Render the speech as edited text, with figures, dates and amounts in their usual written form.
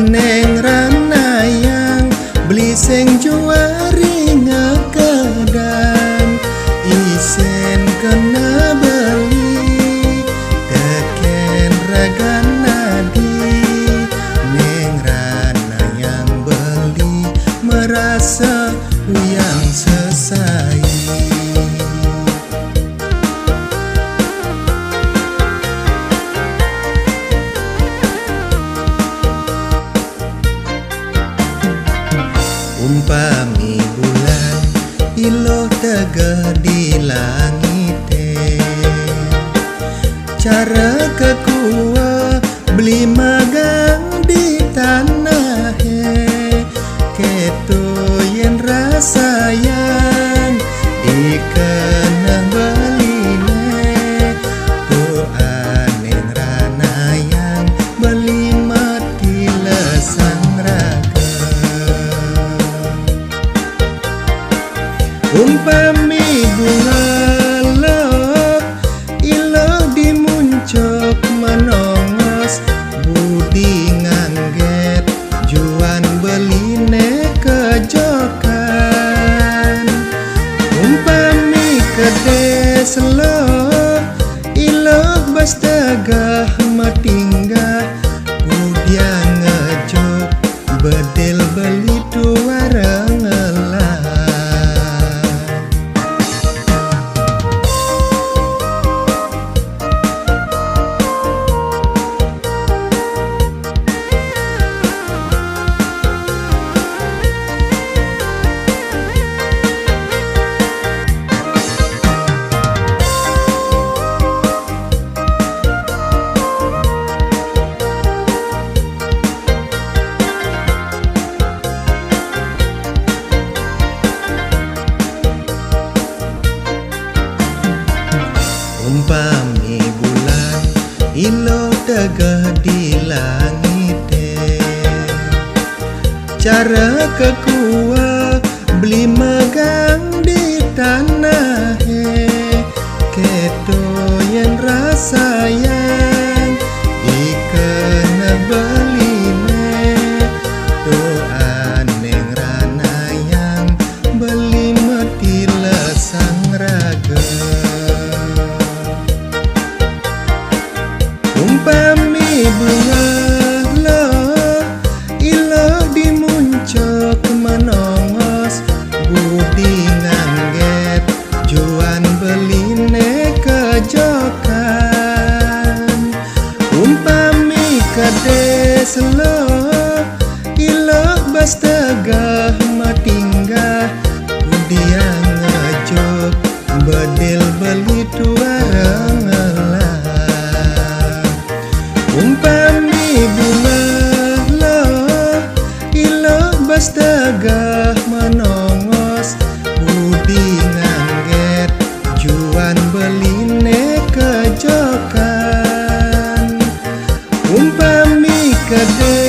Neng ranayang beli seng juari ngakadan isen kena beli teken ragan nadi. Neng ranayang beli merasa uyang sesai. Umpami bulan iloh tegah di langit, cara kekua beli magang di tanah keto yen rasayan ikenah beline tu aneng ranayang beli mati lesang raga. Umpami bunga loh iloh dimuncok menongos budi ngangget juan beline kejokan. Umpami kedes loh iloh bas tegah matinggah budian ngejok bedel beli dua rengelah. Umpami bulan iloh tegah di langit, cara kekua beli magang di tanah keto yang rasayang ikenah beline tu aneng ranayang beli mati lesang raga. Umpami bunga loh iloh dimuncok menongos budi ngangget juan beline kejokan. Umpami kades loh iloh bas tegah matinggah budian ngejok bedel beli dua rengelah. Umpami bunga loh iloh bas tegah menongos budi ngangget juan beline kejokan. Umpami kede